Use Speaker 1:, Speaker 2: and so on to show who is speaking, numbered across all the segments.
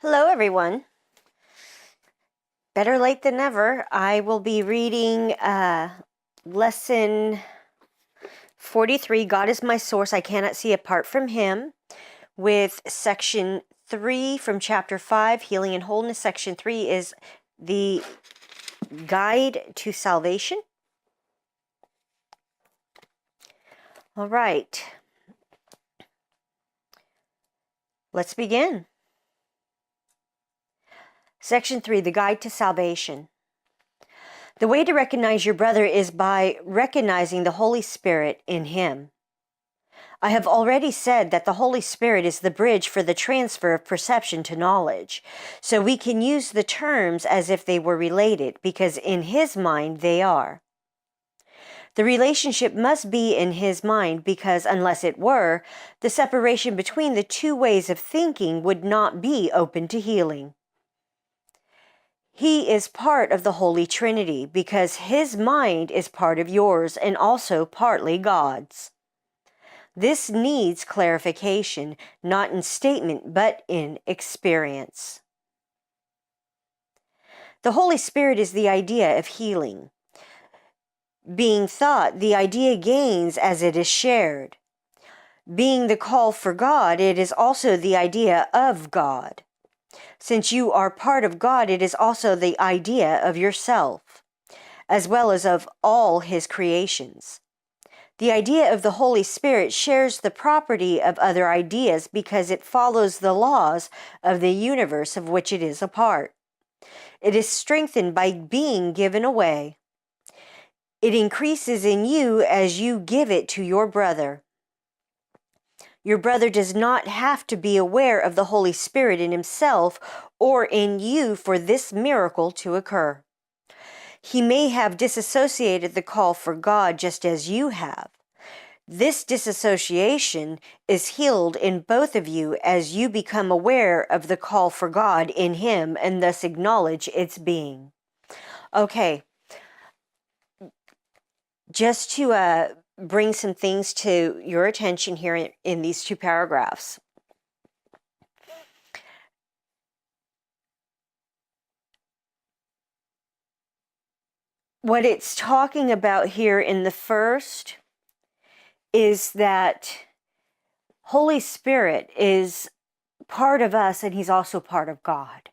Speaker 1: Hello, everyone. Better late than never. I will be reading lesson 43, God is my source, I cannot see apart from him, with section 3 from chapter 5, Healing and Wholeness. Section 3 is the guide to salvation. All right. Let's begin. Section 3, the guide to salvation. The way to recognize your brother is by recognizing the Holy Spirit in him. I have already said that the Holy Spirit is the bridge for the transfer of perception to knowledge, so we can use the terms as if they were related, because in his mind they are. The relationship must be in his mind, because unless it were, the separation between the two ways of thinking would not be open to healing. He is part of the Holy Trinity, because his mind is part of yours and also partly God's. This needs clarification, not in statement, but in experience. The Holy Spirit is the idea of healing. Being thought, the idea gains as it is shared. Being the call for God, it is also the idea of God. Since you are part of God, it is also the idea of yourself, as well as of all his creations. The idea of the Holy Spirit shares the property of other ideas because it follows the laws of the universe of which it is a part. It is strengthened by being given away. It increases in you as you give it to your brother. Your brother does not have to be aware of the Holy Spirit in himself or in you for this miracle to occur. He may have disassociated the call for God just as you have. This disassociation is healed in both of you as you become aware of the call for God in him and thus acknowledge its being. Okay, just to bring some things to your attention here in these two paragraphs. What it's talking about here in the first is that Holy Spirit is part of us and he's also part of God.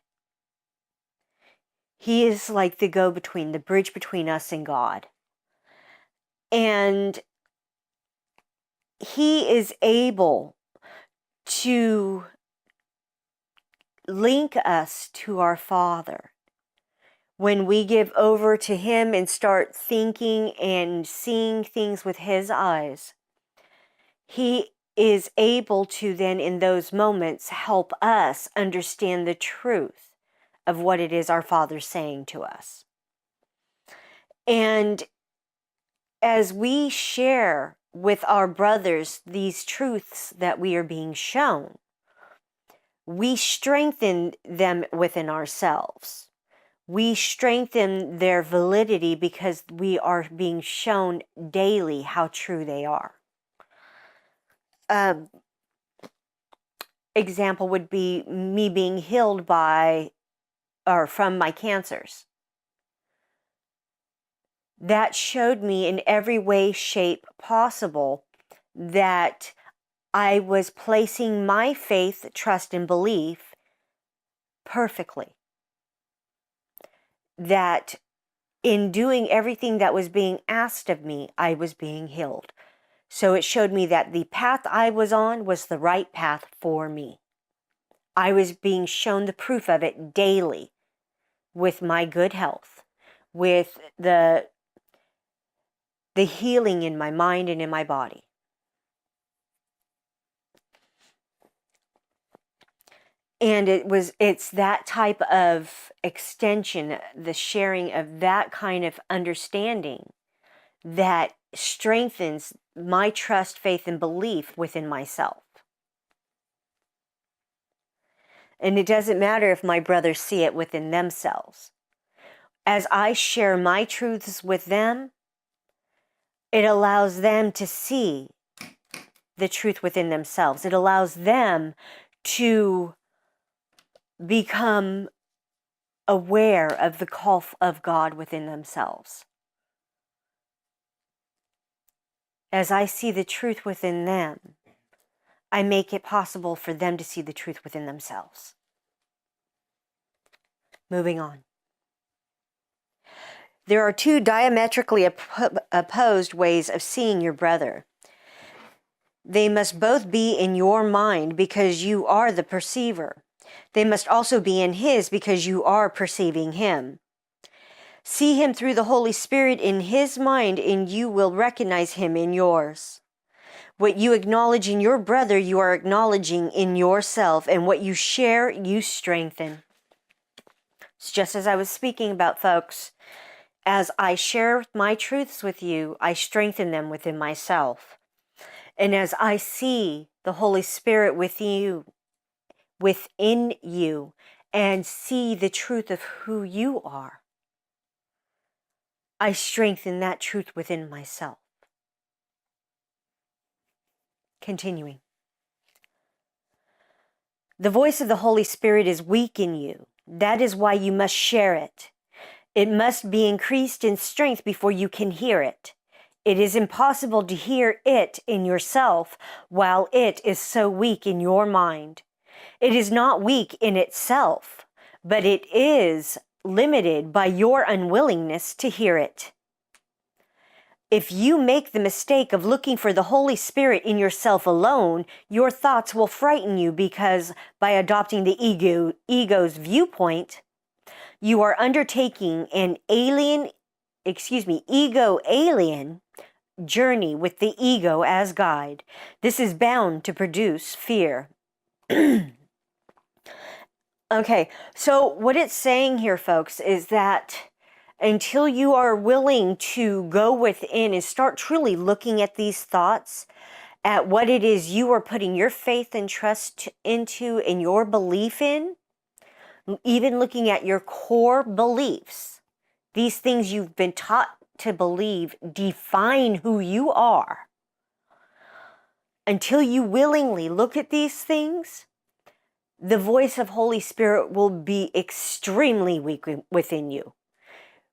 Speaker 1: He is like the go-between, the bridge between us and God. And he is able to link us to our Father. When we give over to him and start thinking and seeing things with his eyes, he is able to then in those moments help us understand the truth of what it is our Father's saying to us. And as we share with our brothers these truths that we are being shown, we strengthen them within ourselves. We strengthen their validity because we are being shown daily how true they are. Example would be me being healed from my cancers. That showed me in every way, shape possible that I was placing my faith, trust, and belief perfectly. That in doing everything that was being asked of me, I was being healed. So it showed me that the path I was on was the right path for me. I was being shown the proof of it daily with my good health, with the healing in my mind and in my body. And it's that type of extension, the sharing of that kind of understanding that strengthens my trust, faith, and belief within myself. And it doesn't matter if my brothers see it within themselves. As I share my truths with them, it allows them to see the truth within themselves. It allows them to become aware of the call of God within themselves. As I see the truth within them, I make it possible for them to see the truth within themselves. Moving on. There are two diametrically opposed ways of seeing your brother. They must both be in your mind because you are the perceiver. They must also be in his because you are perceiving him. See him through the Holy Spirit in his mind, and you will recognize him in yours. What you acknowledge in your brother, you are acknowledging in yourself, and what you share, you strengthen. It's just as I was speaking about, folks. As I share my truths with you, I strengthen them within myself. And as I see the Holy Spirit within you, and see the truth of who you are, I strengthen that truth within myself. Continuing. The voice of the Holy Spirit is weak in you. That is why you must share it. It must be increased in strength before you can hear it. It is impossible to hear it in yourself while it is so weak in your mind. It is not weak in itself, but it is limited by your unwillingness to hear it. If you make the mistake of looking for the Holy Spirit in yourself alone, your thoughts will frighten you because by adopting the ego's viewpoint, you are undertaking an ego-alien journey with the ego as guide. This is bound to produce fear. Okay, so what it's saying here, folks, is that until you are willing to go within and start truly looking at these thoughts, at what it is you are putting your faith and trust into and your belief in, even looking at your core beliefs, these things you've been taught to believe define who you are. Until you willingly look at these things, the voice of Holy Spirit will be extremely weak within you,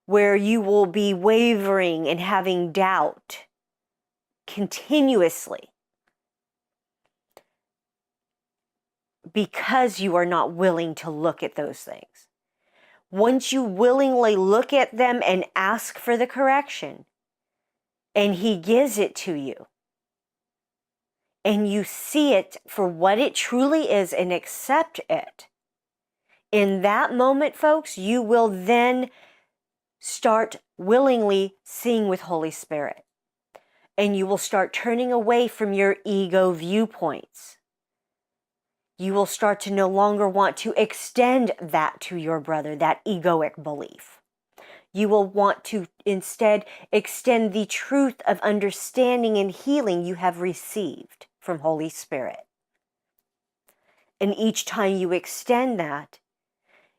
Speaker 1: where you will be wavering and having doubt continuously because you are not willing to look at those things. Once you willingly look at them and ask for the correction, and He gives it to you, and you see it for what it truly is and accept it, in that moment, folks, you will then start willingly seeing with Holy Spirit. And you will start turning away from your ego viewpoints. You will start to no longer want to extend that to your brother, that egoic belief. You will want to instead extend the truth of understanding and healing you have received from Holy Spirit. And each time you extend that,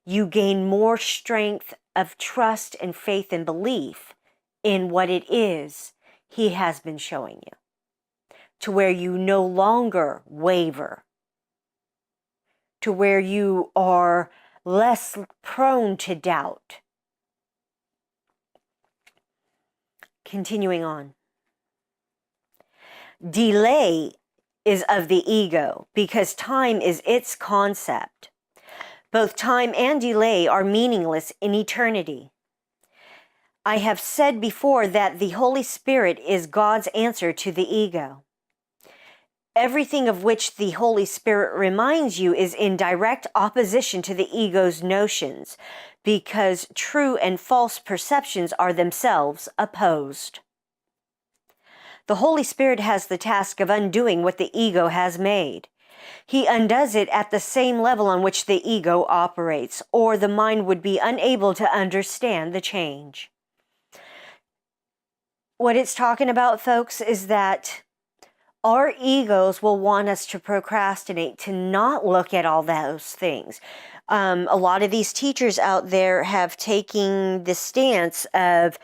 Speaker 1: you gain more strength of trust and faith and belief in what it is He has been showing you, to where you no longer waver, to where you are less prone to doubt. Continuing on. Delay is of the ego because time is its concept. Both time and delay are meaningless in eternity. I have said before that the Holy Spirit is God's answer to the ego. Everything of which the Holy Spirit reminds you is in direct opposition to the ego's notions, because true and false perceptions are themselves opposed. The Holy Spirit has the task of undoing what the ego has made. He undoes it at the same level on which the ego operates, or the mind would be unable to understand the change. What it's talking about, folks, is that our egos will want us to procrastinate, to not look at all those things. A lot of these teachers out there have taken the stance of,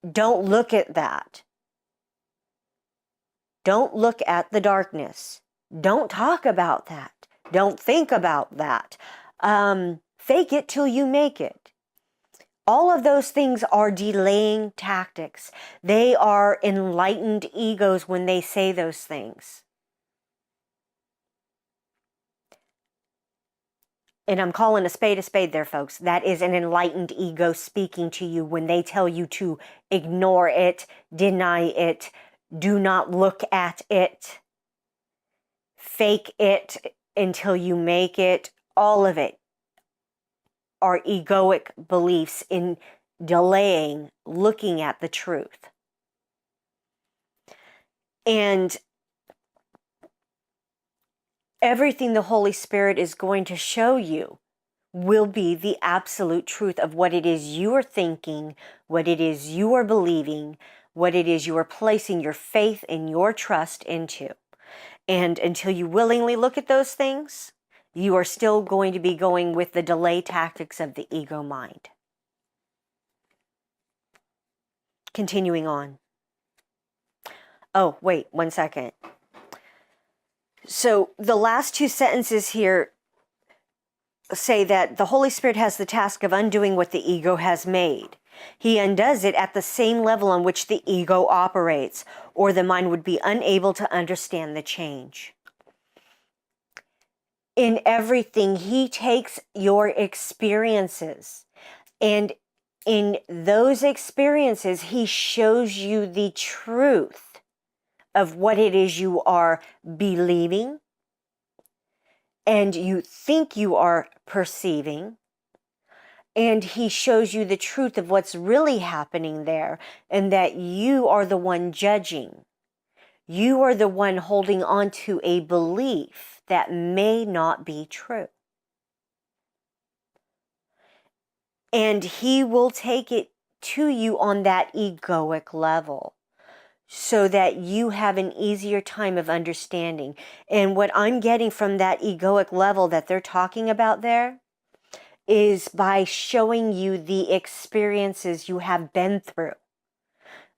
Speaker 1: don't look at that. Don't look at the darkness. Don't talk about that. Don't think about that. Fake it till you make it. All of those things are delaying tactics. They are enlightened egos when they say those things. And I'm calling a spade there, folks. That is an enlightened ego speaking to you when they tell you to ignore it, deny it, do not look at it, fake it until you make it. All of it are egoic beliefs in delaying looking at the truth. And everything the Holy Spirit is going to show you will be the absolute truth of what it is you are thinking, what it is you are believing, what it is you are placing your faith and your trust into. And until you willingly look at those things, you are still going to be going with the delay tactics of the ego mind. Continuing on. Oh, wait, 1 second. So the last 2 sentences here say that the Holy Spirit has the task of undoing what the ego has made. He undoes it at the same level on which the ego operates, or the mind would be unable to understand the change. In everything, he takes your experiences, and in those experiences, he shows you the truth of what it is you are believing, and you think you are perceiving, and he shows you the truth of what's really happening there, and that you are the one judging. You are the one holding on to a belief that may not be true. And he will take it to you on that egoic level, so that you have an easier time of understanding. And what I'm getting from that egoic level that they're talking about there is by showing you the experiences you have been through.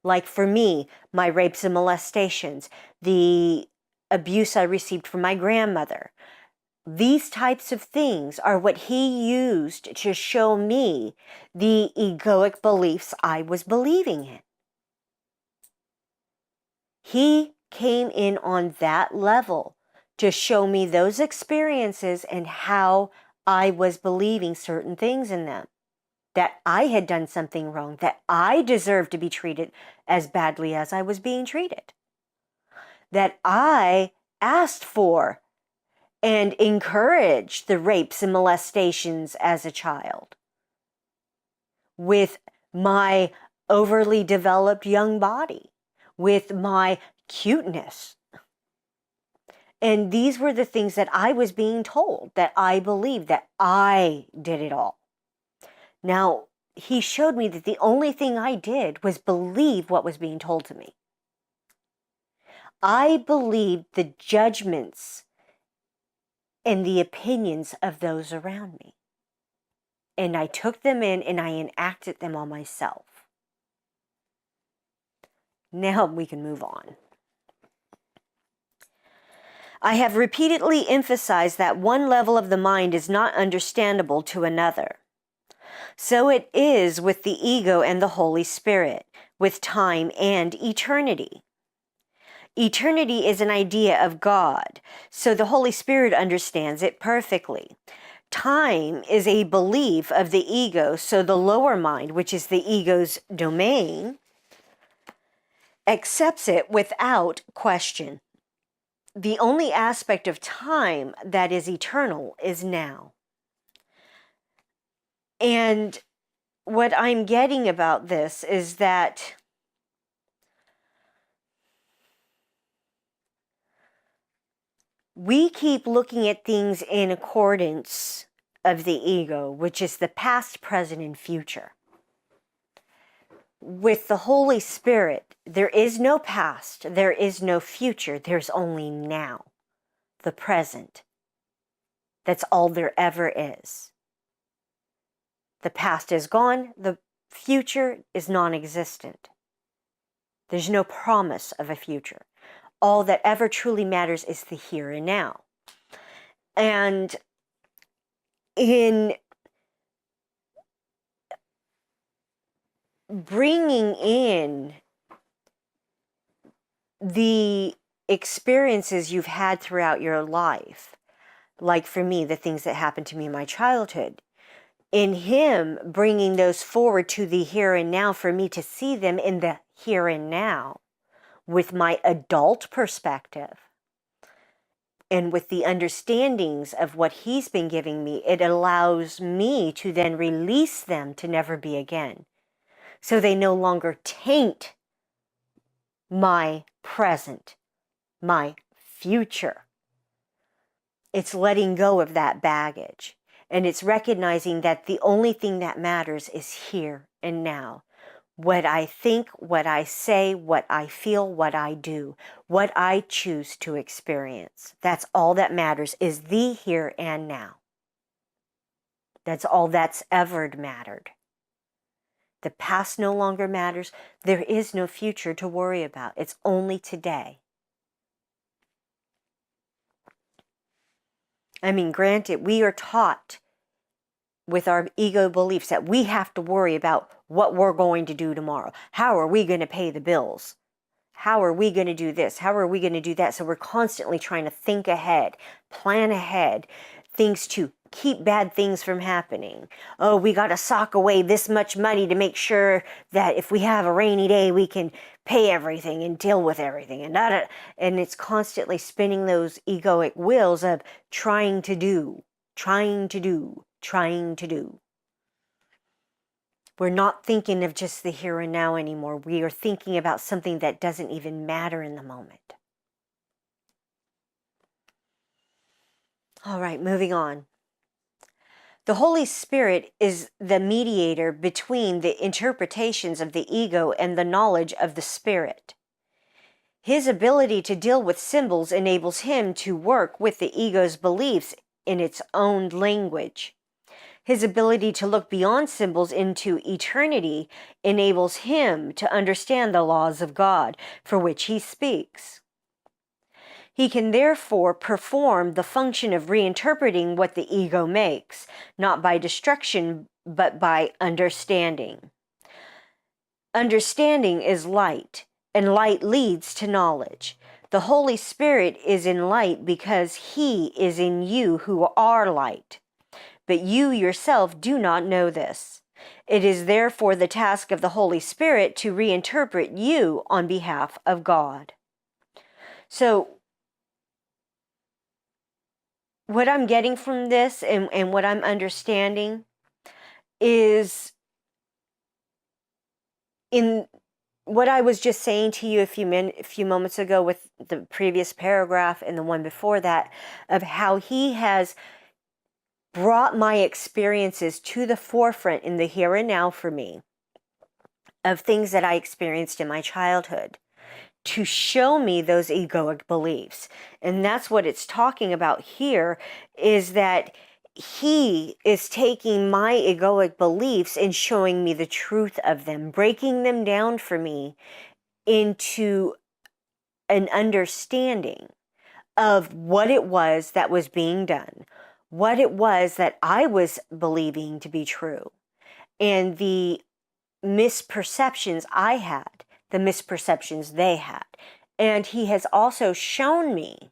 Speaker 1: Like for me, my rapes and molestations, the abuse I received from my grandmother. These types of things are what he used to show me the egoic beliefs I was believing in. He came in on that level to show me those experiences and how I was believing certain things in them. That I had done something wrong, that I deserved to be treated as badly as I was being treated. That I asked for and encouraged the rapes and molestations as a child. With my overly developed young body. With my cuteness. And these were the things that I was being told, that I believed, that I did it all. Now, he showed me that the only thing I did was believe what was being told to me. I believed the judgments and the opinions of those around me. And I took them in and I enacted them on myself. Now we can move on. I have repeatedly emphasized that one level of the mind is not understandable to another. So it is with the ego and the Holy Spirit, with time and eternity. Eternity is an idea of God, so the Holy Spirit understands it perfectly. Time is a belief of the ego, so the lower mind, which is the ego's domain, accepts it without question. The only aspect of time that is eternal is now. And what I'm getting about this is that we keep looking at things in accordance of the ego, which is the past, present, and future. With the Holy Spirit, there is no past, there is no future, there's only now, the present. That's all there ever is. The past is gone, the future is non-existent. There's no promise of a future. All that ever truly matters is the here and now. And in bringing in the experiences you've had throughout your life, like for me, the things that happened to me in my childhood, in him bringing those forward to the here and now for me to see them in the here and now with my adult perspective and with the understandings of what he's been giving me, it allows me to then release them to never be again. So they no longer taint my present, my future. It's letting go of that baggage. And it's recognizing that the only thing that matters is here and now. What I think, what I say, what I feel, what I do, what I choose to experience. That's all that matters, is the here and now. That's all that's ever mattered. The past no longer matters. There is no future to worry about. It's only today. I mean, granted, we are taught with our ego beliefs that we have to worry about what we're going to do tomorrow. How are we going to pay the bills? How are we going to do this? How are we going to do that? So we're constantly trying to think ahead, plan ahead, things to keep bad things from happening. Oh, we got to sock away this much money to make sure that if we have a rainy day, we can pay everything and deal with everything. And it's constantly spinning those egoic wheels of trying to do. We're not thinking of just the here and now anymore. We are thinking about something that doesn't even matter in the moment. All right, moving on. The Holy Spirit is the mediator between the interpretations of the ego and the knowledge of the Spirit. His ability to deal with symbols enables him to work with the ego's beliefs in its own language. His ability to look beyond symbols into eternity enables him to understand the laws of God for which he speaks. He can therefore perform the function of reinterpreting what the ego makes, not by destruction, but by understanding. Understanding is light, and light leads to knowledge. The Holy Spirit is in light because he is in you who are light. But you yourself do not know this. It is therefore the task of the Holy Spirit to reinterpret you on behalf of God. So, what I'm getting from this and what I'm understanding is in what I was just saying to you a few moments ago with the previous paragraph and the one before that, of how he has brought my experiences to the forefront in the here and now for me, of things that I experienced in my childhood, to show me those egoic beliefs. And that's what it's talking about here, is that he is taking my egoic beliefs and showing me the truth of them, breaking them down for me into an understanding of what it was that was being done, what it was that I was believing to be true, and the misperceptions I had, the misperceptions they had. And he has also shown me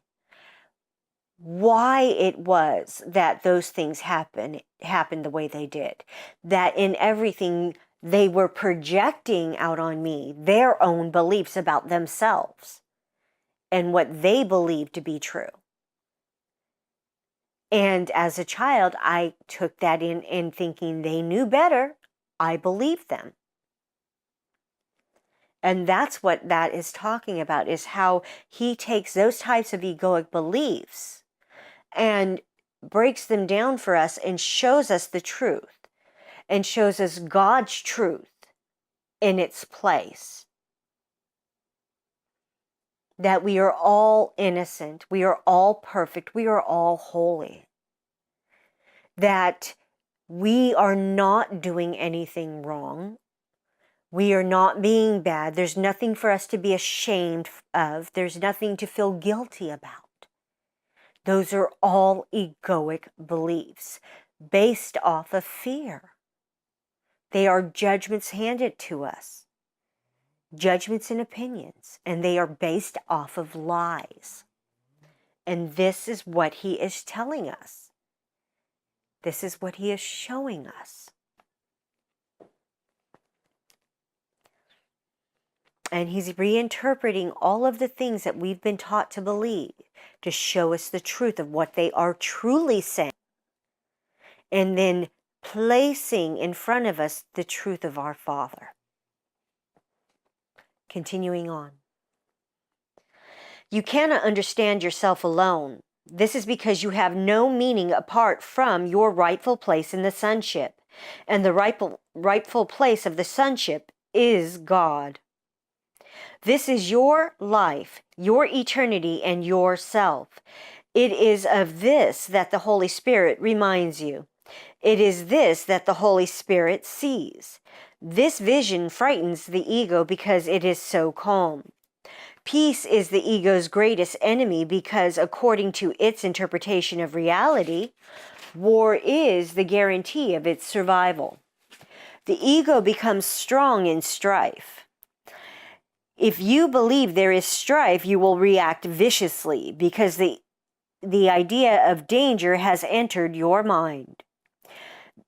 Speaker 1: why it was that those things happened the way they did. That in everything they were projecting out on me their own beliefs about themselves and what they believed to be true. And as a child, I took that in thinking they knew better. I believed them. And that's what that is talking about, is how he takes those types of egoic beliefs and breaks them down for us and shows us the truth and shows us God's truth in its place. That we are all innocent, we are all perfect, we are all holy. That we are not doing anything wrong. We are not being bad. There's nothing for us to be ashamed of. There's nothing to feel guilty about. Those are all egoic beliefs. based off of fear. They are judgments handed to us, judgments and opinions, and they are based off of lies. And this is what he is telling us. This is what he is showing us. And he's reinterpreting all of the things that we've been taught to believe to show us the truth of what they are truly saying. And then placing in front of us the truth of our Father. Continuing on. You cannot understand yourself alone. This is because you have no meaning apart from your rightful place in the sonship. And the rightful place of the sonship is God. This is your life, your eternity, and yourself. It is of this that the Holy Spirit reminds you. It is this that the Holy Spirit sees. This vision frightens the ego because it is so calm. Peace is the ego's greatest enemy because, according to its interpretation of reality, war is the guarantee of its survival. The ego becomes strong in strife. If you believe there is strife, you will react viciously because the idea of danger has entered your mind.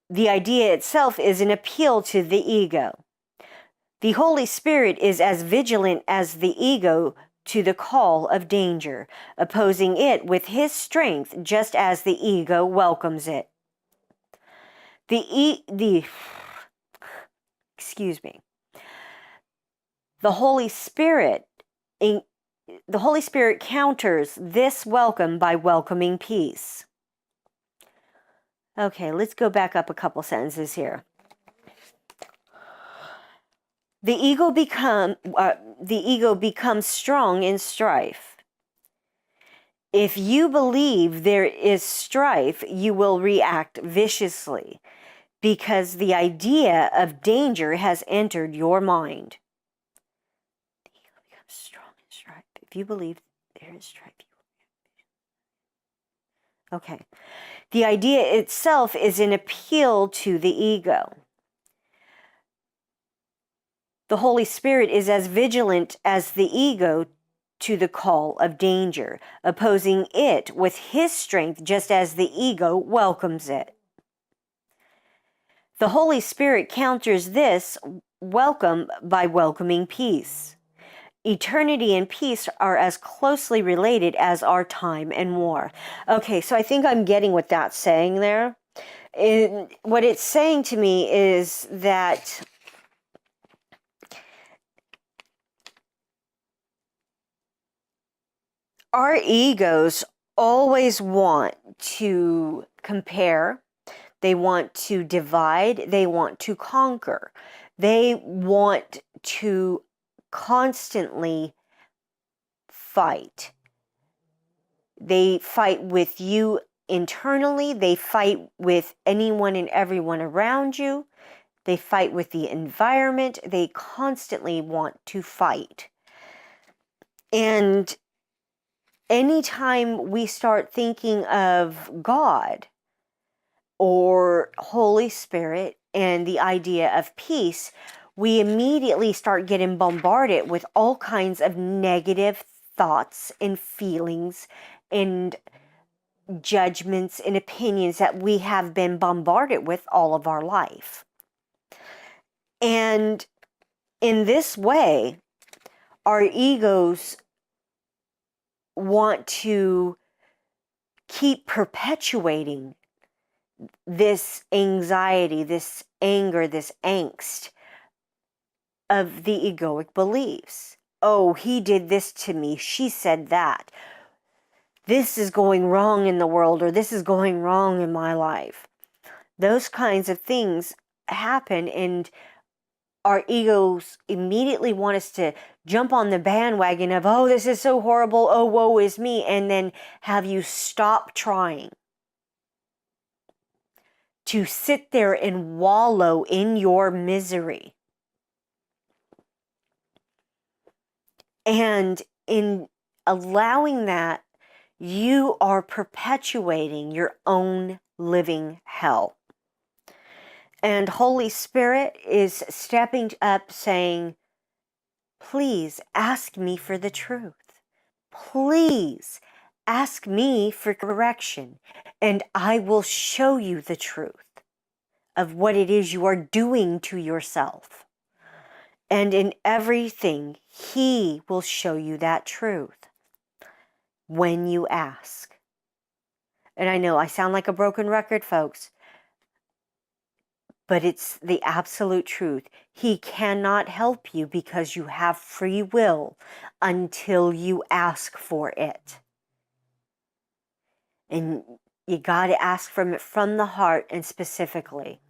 Speaker 1: The idea itself is an appeal to the ego. The Holy Spirit is as vigilant as the ego to the call of danger, opposing it with his strength just as the ego welcomes it. The Holy Spirit counters this welcome by welcoming peace. Okay, let's go back up a couple sentences here. The ego becomes strong in strife. If you believe there is strife, you will react viciously because the idea of danger has entered your mind. The ego becomes strong in strife. If you believe there is strife, you will react viciously. Okay. The idea itself is an appeal to the ego. The Holy Spirit is as vigilant as the ego to the call of danger, opposing it with his strength just as the ego welcomes it. The Holy Spirit counters this welcome by welcoming peace. Eternity and peace are as closely related as are time and war. Okay, so I think I'm getting what that's saying there. What it's saying to me is that our egos always want to compare, they want to divide, they want to conquer. They want to constantly fight. They fight with you internally, they fight with anyone and everyone around you, they fight with the environment, they constantly want to fight. And anytime we start thinking of God or Holy Spirit and the idea of peace, we immediately start getting bombarded with all kinds of negative thoughts and feelings and judgments and opinions that we have been bombarded with all of our life. And in this way, our egos want to keep perpetuating this anxiety, this anger, this angst of the egoic beliefs. Oh, he did this to me. She said that. This is going wrong in the world, or this is going wrong in my life. Those kinds of things happen, and our egos immediately want us to jump on the bandwagon of, oh, this is so horrible, oh, woe is me, and then have you stop trying to sit there and wallow in your misery. And in allowing that, you are perpetuating your own living hell. And Holy Spirit is stepping up saying, please ask me for the truth. Please ask me for correction, and I will show you the truth of what it is you are doing to yourself. And in everything, He will show you that truth when you ask. And I know I sound like a broken record, folks, but it's the absolute truth. He cannot help you because you have free will until you ask for it. And you got to ask from it from the heart and specifically.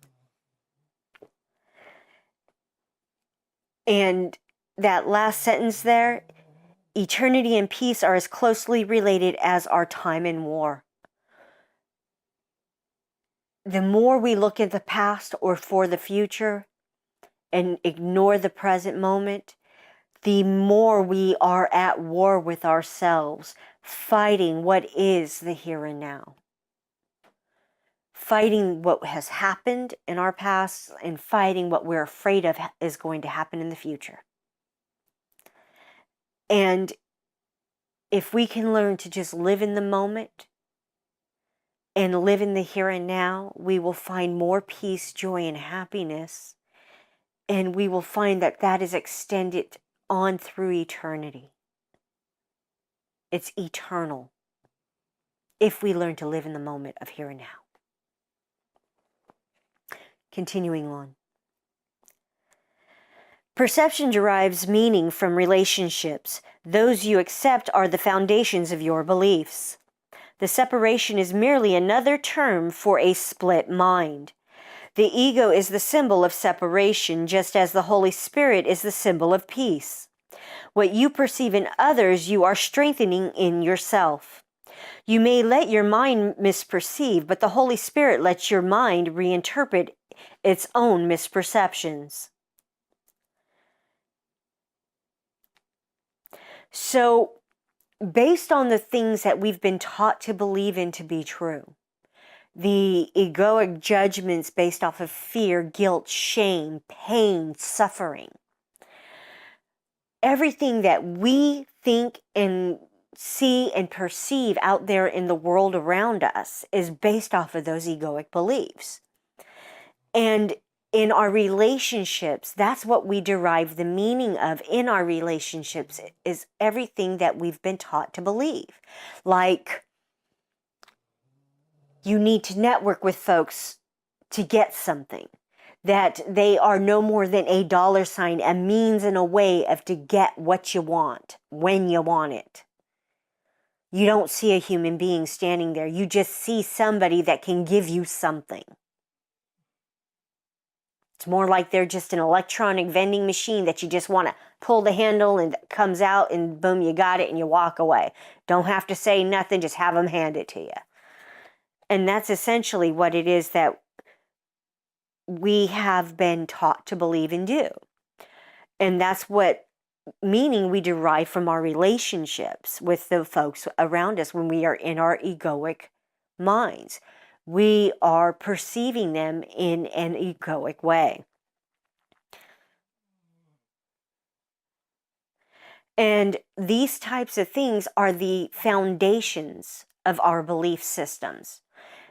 Speaker 1: And that last sentence there, eternity and peace are as closely related as our time in war. The more we look at the past or for the future and ignore the present moment, the more we are at war with ourselves, fighting what is the here and now. Fighting what has happened in our past and fighting what we're afraid of is going to happen in the future. And if we can learn to just live in the moment and live in the here and now, we will find more peace, joy, and happiness. And we will find that that is extended on through eternity. It's eternal if we learn to live in the moment of here and now. Continuing on. Perception derives meaning from relationships. Those you accept are the foundations of your beliefs. The separation is merely another term for a split mind. The ego is the symbol of separation, just as the Holy Spirit is the symbol of peace. What you perceive in others, you are strengthening in yourself. You may let your mind misperceive, but the Holy Spirit lets your mind reinterpret its own misperceptions. So, based on the things that we've been taught to believe in to be true, the egoic judgments based off of fear, guilt, shame, pain, suffering, everything that we think and see and perceive out there in the world around us is based off of those egoic beliefs. And in our relationships, that's what we derive the meaning of in our relationships, is everything that we've been taught to believe. Like, you need to network with folks to get something. That they are no more than a dollar sign, a means and a way of to get what you want, when you want it. You don't see a human being standing there. You just see somebody that can give you something. It's more like they're just an electronic vending machine that you just want to pull the handle and it comes out and boom, you got it and you walk away. Don't have to say nothing, just have them hand it to you. And that's essentially what it is that we have been taught to believe and do. And that's what meaning we derive from our relationships with the folks around us when we are in our egoic minds. We are perceiving them in an egoic way. And these types of things are the foundations of our belief systems.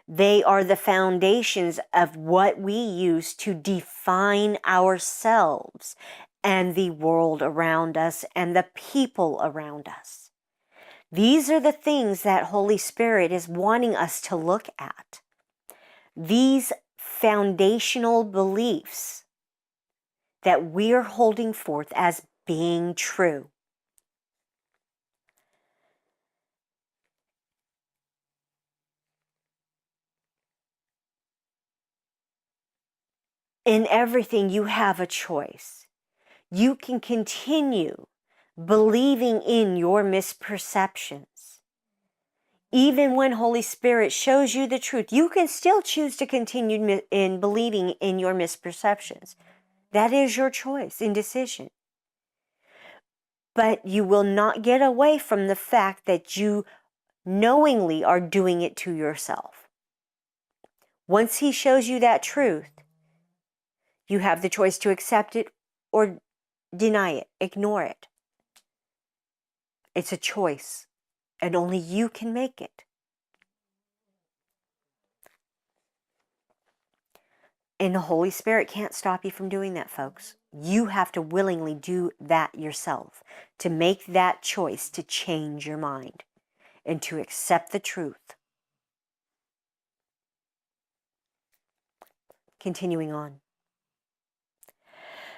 Speaker 1: They are the foundations of what we use to define ourselves and the world around us and the people around us. These are the things that Holy Spirit is wanting us to look at. These foundational beliefs that we're holding forth as being true. In everything, you have a choice. You can continue believing in your misperceptions. Even when Holy Spirit shows you the truth, you can still choose to continue in believing in your misperceptions. That is your choice and decision. But you will not get away from the fact that you knowingly are doing it to yourself. Once he shows you that truth, you have the choice to accept it or deny it, ignore it. It's a choice, and only you can make it. And the Holy Spirit can't stop you from doing that, folks. You have to willingly do that yourself, to make that choice to change your mind and to accept the truth. Continuing on.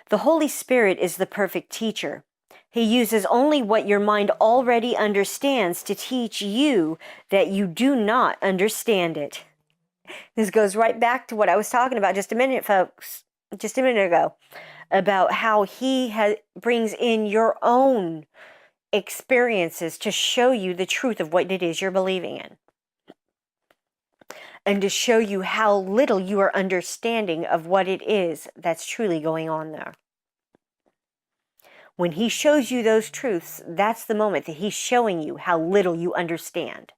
Speaker 1: The Holy Spirit is the perfect teacher. He uses only what your mind already understands to teach you that you do not understand it. This goes right back to what I was talking about just a minute, folks, just a minute ago, about how he brings in your own experiences to show you the truth of what it is you're believing in, and to show you how little you are understanding of what it is that's truly going on there. When he shows you those truths, that's the moment that he's showing you how little you understand.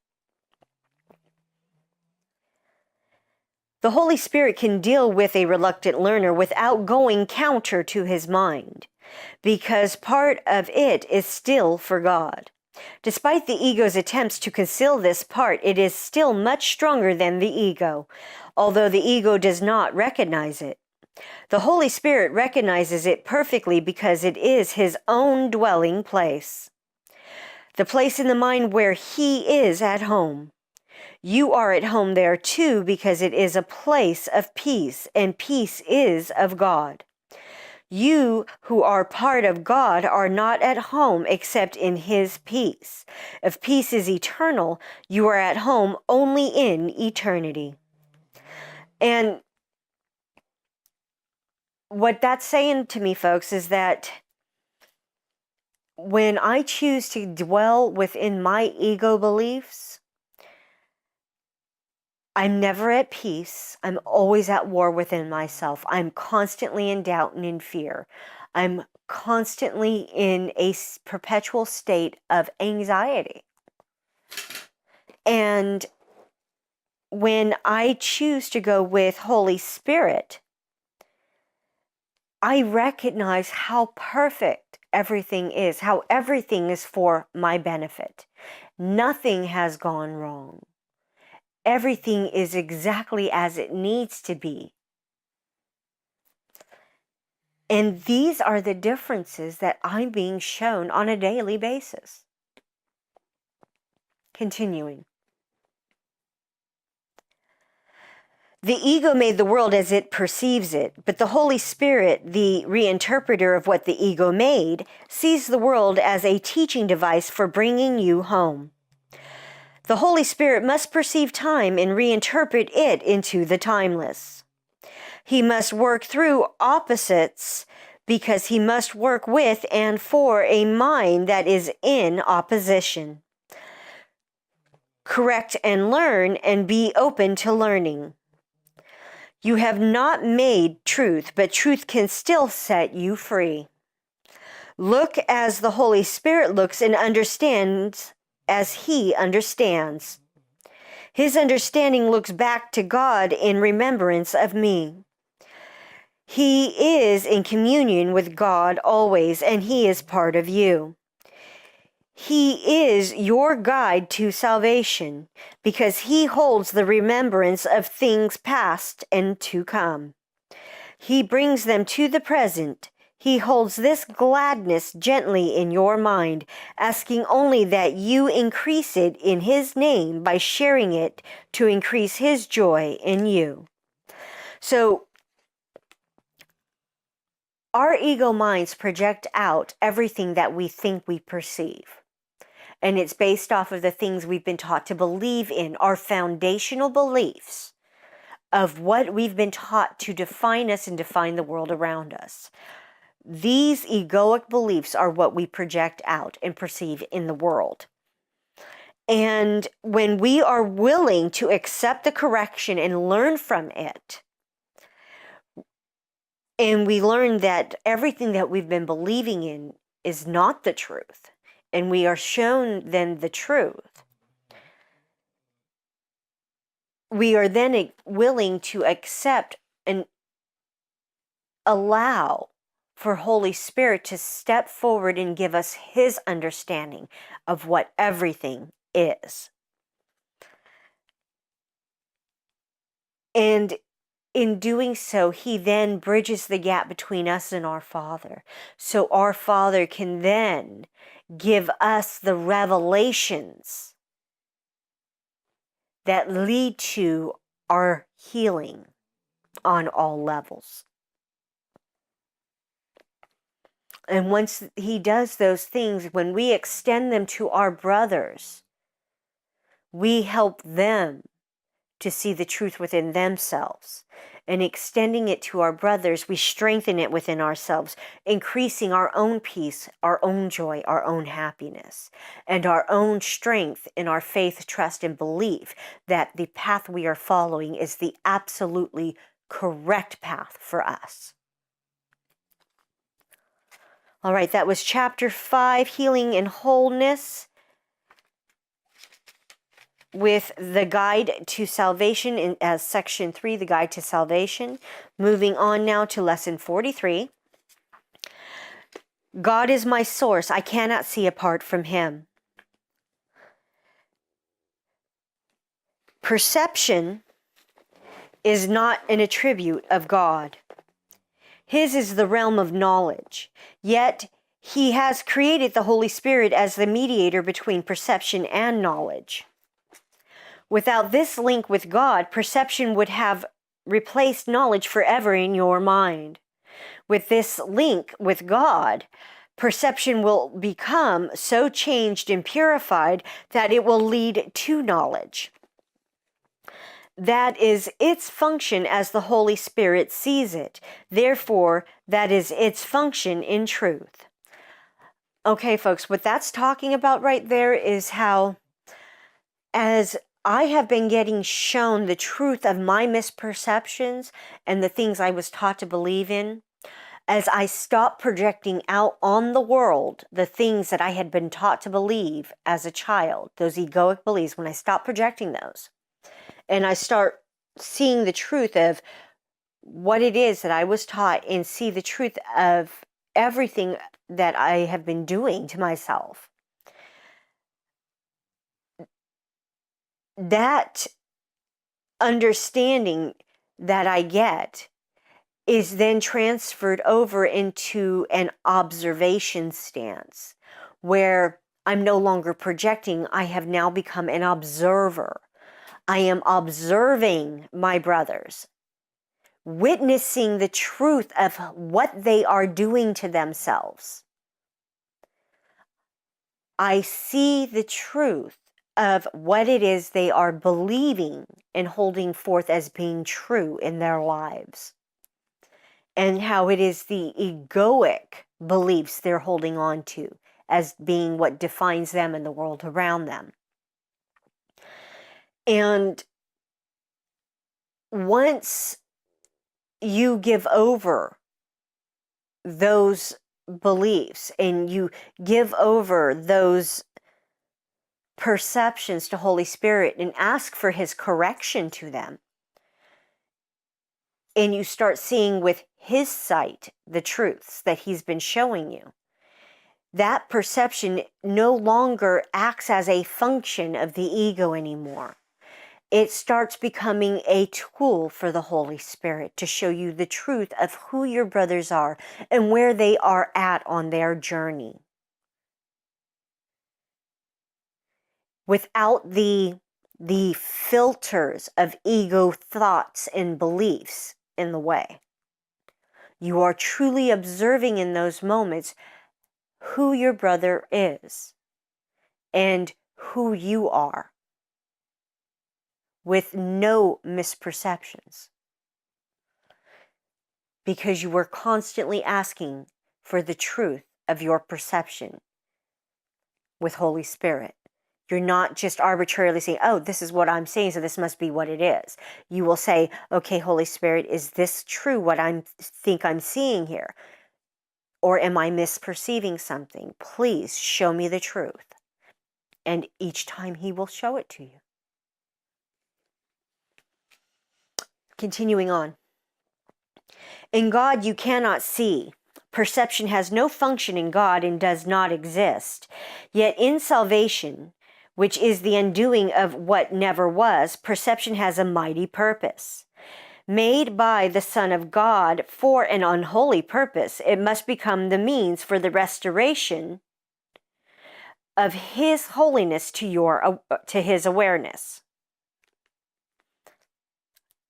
Speaker 1: The Holy Spirit can deal with a reluctant learner without going counter to his mind, because part of it is still for God. Despite the ego's attempts to conceal this part, it is still much stronger than the ego, although the ego does not recognize it. The Holy Spirit recognizes it perfectly because it is his own dwelling place, the place in the mind where he is at home. You are at home there too because it is a place of peace, and peace is of God. You who are part of God are not at home except in his peace. If peace is eternal, you are at home only in eternity. And what that's saying to me, folks, is that when I choose to dwell within my ego beliefs, I'm never at peace. I'm always at war within myself. I'm constantly in doubt and in fear. I'm constantly in a perpetual state of anxiety. And when I choose to go with Holy Spirit, I recognize how perfect everything is, how everything is for my benefit. Nothing has gone wrong. Everything is exactly as it needs to be. And these are the differences that I'm being shown on a daily basis. Continuing. The ego made the world as it perceives it, but the Holy Spirit, the reinterpreter of what the ego made, sees the world as a teaching device for bringing you home. The Holy Spirit must perceive time and reinterpret it into the timeless. He must work through opposites because he must work with and for a mind that is in opposition. Correct and learn and be open to learning. You have not made truth, but truth can still set you free. Look as the Holy Spirit looks and understands as he understands. His understanding looks back to God in remembrance of me. He is in communion with God always, and he is part of you. He is your guide to salvation because he holds the remembrance of things past and to come. He brings them to the present. He holds this gladness gently in your mind, asking only that you increase it in his name by sharing it to increase his joy in you. So, our ego minds project out everything that we think we perceive. And it's based off of the things we've been taught to believe in, our foundational beliefs of what we've been taught to define us and define the world around us. These egoic beliefs are what we project out and perceive in the world. And when we are willing to accept the correction and learn from it, and we learn that everything that we've been believing in is not the truth, and we are shown then the truth, we are then willing to accept and allow for Holy Spirit to step forward and give us His understanding of what everything is. And in doing so, He then bridges the gap between us and our Father. So our Father can then give us the revelations that lead to our healing on all levels. And once He does those things, when we extend them to our brothers, we help them to see the truth within themselves. And extending it to our brothers, we strengthen it within ourselves, increasing our own peace, our own joy, our own happiness, and our own strength in our faith, trust, and belief that the path we are following is the absolutely correct path for us. All right, that was chapter 5, Healing and Wholeness, with the Guide to Salvation as section 3, the Guide to Salvation. Moving on now to lesson 43. God is my source. I cannot see apart from Him. Perception is not an attribute of God. His is the realm of knowledge. Yet He has created the Holy Spirit as the mediator between perception and knowledge. Without this link with God, perception would have replaced knowledge forever in your mind. With this link with God, perception will become so changed and purified that it will lead to knowledge. That is its function as the Holy Spirit sees it. Therefore, that is its function in truth. Okay, folks, what that's talking about right there is how, as I have been getting shown the truth of my misperceptions and the things I was taught to believe in, as I stop projecting out on the world the things that I had been taught to believe as a child, those egoic beliefs, when I stop projecting those, and I start seeing the truth of what it is that I was taught and see the truth of everything that I have been doing to myself, that understanding that I get is then transferred over into an observation stance where I'm no longer projecting. I have now become an observer. I am observing my brothers, witnessing the truth of what they are doing to themselves. I see the truth of what it is they are believing and holding forth as being true in their lives, and how it is the egoic beliefs they're holding on to as being what defines them and the world around them. And once you give over those beliefs and you give over those perceptions to Holy Spirit and ask for His correction to them, and you start seeing with His sight the truths that He's been showing you, that perception no longer acts as a function of the ego anymore. It starts becoming a tool for the Holy Spirit to show you the truth of who your brothers are and where they are at on their journey. Without the filters of ego thoughts and beliefs in the way. You are truly observing in those moments who your brother is and who you are, with no misperceptions, because you are constantly asking for the truth of your perception with Holy Spirit. You're not just arbitrarily saying, oh, this is what I'm saying, so this must be what it is. You will say, okay, Holy Spirit, is this true, what I think I'm seeing here? Or am I misperceiving something? Please show me the truth. And each time He will show it to you. Continuing on. In God you cannot see. Perception has no function in God and does not exist. Yet in salvation, which is the undoing of what never was, perception has a mighty purpose. Made by the Son of God for an unholy purpose, it must become the means for the restoration of His holiness to His awareness.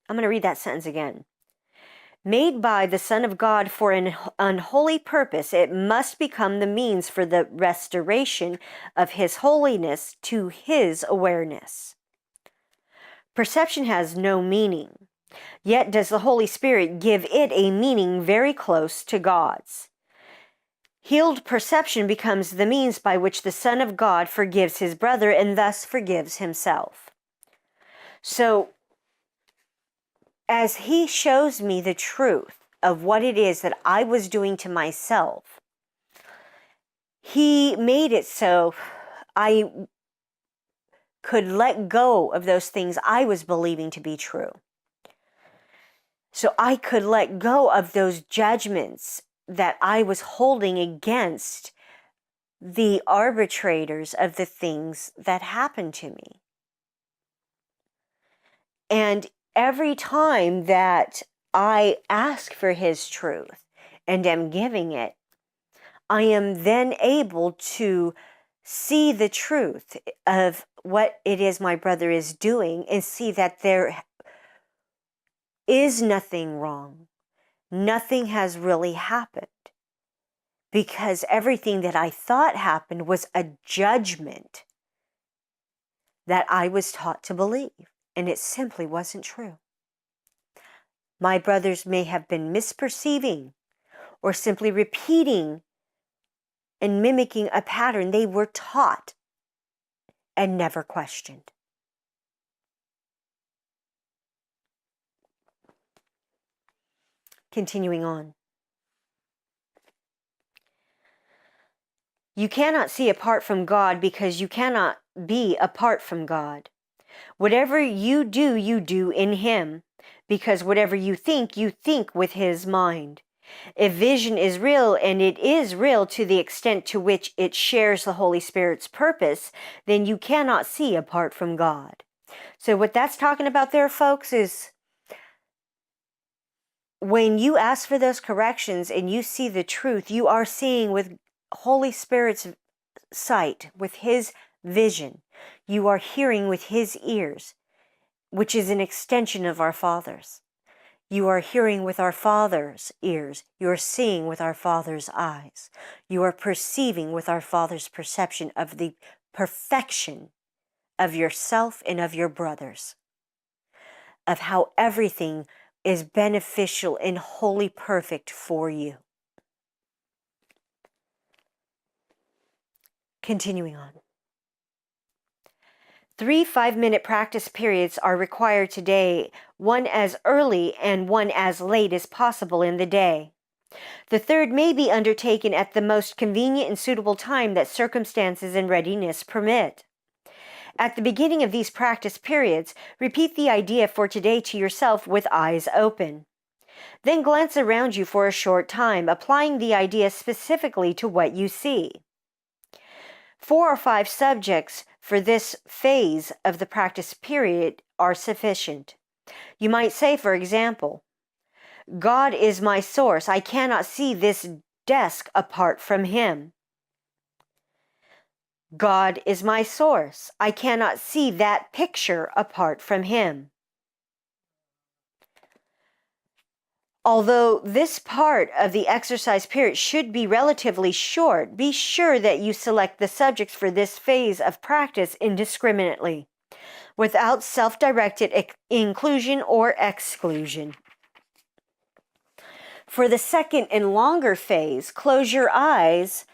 Speaker 1: I'm going to read that sentence again. Made by the Son of God for an unholy purpose, it must become the means for the restoration of His holiness to His awareness. Perception has no meaning, yet does the Holy Spirit give it a meaning very close to God's. Healed perception becomes the means by which the Son of God forgives his brother and thus forgives himself. So, as He shows me the truth of what it is that I was doing to myself, He made it so I could let go of those things I was believing to be true. So I could let go of those judgments that I was holding against the arbitrators of the things that happened to me. And every time that I ask for His truth and am giving it, I am then able to see the truth of what it is my brother is doing and see that there is nothing wrong. Nothing has really happened, because everything that I thought happened was a judgment that I was taught to believe, and it simply wasn't true. My brothers may have been misperceiving or simply repeating and mimicking a pattern they were taught and never questioned. Continuing on. You cannot see apart from God because you cannot be apart from God. Whatever you do in Him, because whatever you think with His mind. If vision is real, and it is real to the extent to which it shares the Holy Spirit's purpose, then you cannot see apart from God. So what that's talking about there, folks, is when you ask for those corrections and you see the truth, you are seeing with Holy Spirit's sight, with His vision. You are hearing with His ears, which is an extension of our Father's. You are hearing with our Father's ears. You are seeing with our Father's eyes. You are perceiving with our Father's perception of the perfection of yourself and of your brothers, of how everything is beneficial and wholly perfect for you. Continuing on. 3 5-minute practice periods are required today, one as early and one as late as possible in the day. The third may be undertaken at the most convenient and suitable time that circumstances and readiness permit. At the beginning of these practice periods, repeat the idea for today to yourself with eyes open. Then glance around you for a short time, applying the idea specifically to what you see. 4 or 5 subjects for this phase of the practice period are sufficient. You might say, for example, God is my source. I cannot see this desk apart from Him. God is my source. I cannot see that picture apart from Him. Although this part of the exercise period should be relatively short, be sure that you select the subjects for this phase of practice indiscriminately, without self-directed inclusion or exclusion. For the second and longer phase, close your eyes,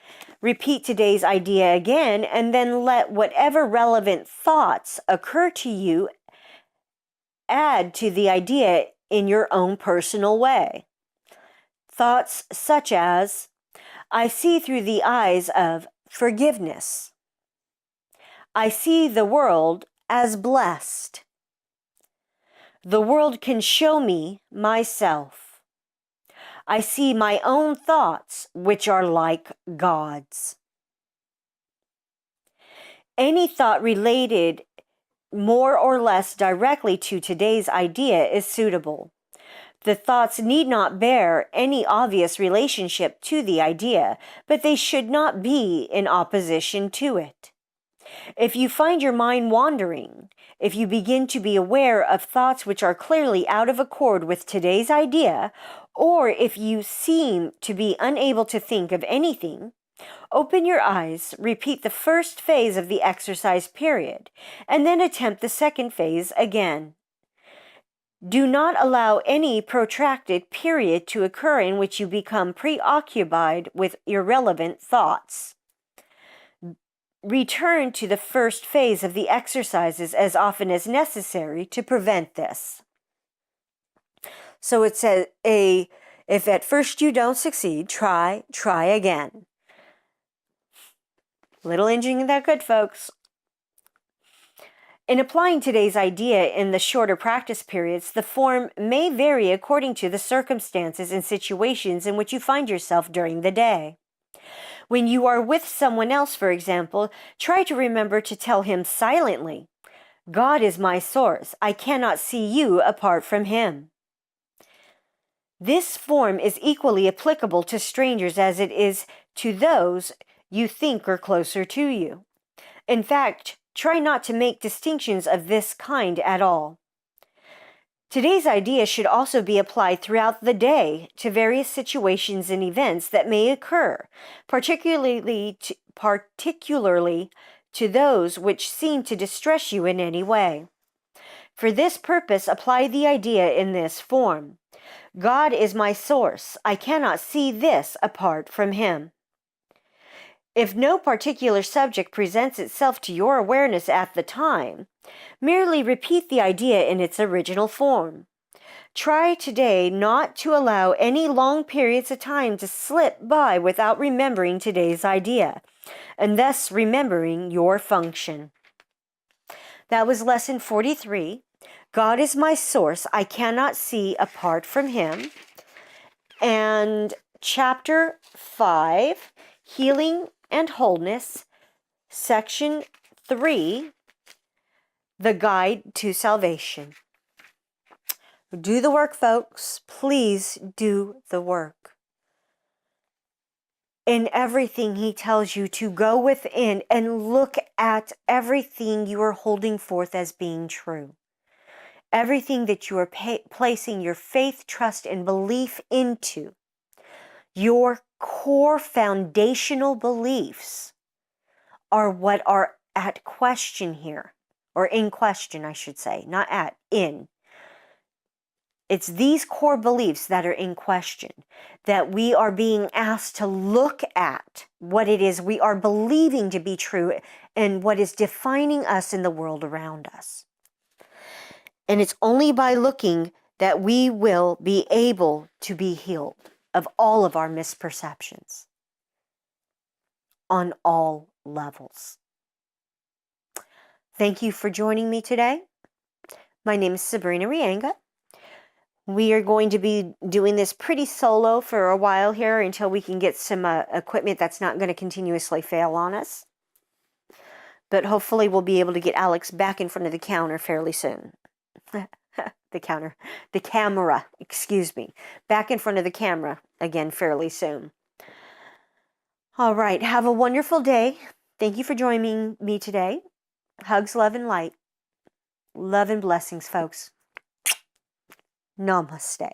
Speaker 1: repeat today's idea again, and then let whatever relevant thoughts occur to you add to the idea in your own personal way. Thoughts such as, I see through the eyes of forgiveness. I see the world as blessed. The world can show me myself. I see my own thoughts, which are like God's. Any thought related more or less directly to today's idea is suitable. The thoughts need not bear any obvious relationship to the idea, but they should not be in opposition to it. If you find your mind wandering, if you begin to be aware of thoughts which are clearly out of accord with today's idea, or if you seem to be unable to think of anything, open your eyes, repeat the first phase of the exercise period, and then attempt the second phase again. Do not allow any protracted period to occur in which you become preoccupied with irrelevant thoughts. Return to the first phase of the exercises as often as necessary to prevent this. So it says, if at first you don't succeed, try again. Little engine that good, folks. In applying today's idea in the shorter practice periods, the form may vary according to the circumstances and situations in which you find yourself during the day. When you are with someone else, for example, try to remember to tell him silently, "God is my source. I cannot see you apart from Him." This form is equally applicable to strangers as it is to those you think are closer to you. In fact, try not to make distinctions of this kind at all. Today's idea should also be applied throughout the day to various situations and events that may occur, particularly to those which seem to distress you in any way. For this purpose, apply the idea in this form. God is my source. I cannot see this apart from Him. If no particular subject presents itself to your awareness at the time, merely repeat the idea in its original form. Try today not to allow any long periods of time to slip by without remembering today's idea, and thus remembering your function. That was lesson 43. God is my source. I cannot see apart from Him. And chapter 5, Healing and Wholeness, section 3, The Guide to Salvation. Do the work, folks. Please do the work. In everything, He tells you to go within and look at everything you are holding forth as being true. Everything that you are placing your faith, trust, and belief into. Your core foundational beliefs are what are at question here, or in question, I should say, not at, in. It's these core beliefs that are in question, that we are being asked to look at what it is we are believing to be true and what is defining us in the world around us. And it's only by looking that we will be able to be healed of all of our misperceptions on all levels. Thank you for joining me today. My name is Sabrina Reyenga. We are going to be doing this pretty solo for a while here until we can get some equipment that's not going to continuously fail on us. But hopefully we'll be able to get Alex back in front of the counter fairly soon. The camera, back in front of the camera again fairly soon. All right, have a wonderful day. Thank you for joining me today. Hugs, love, and light. Love and blessings, folks. Namaste.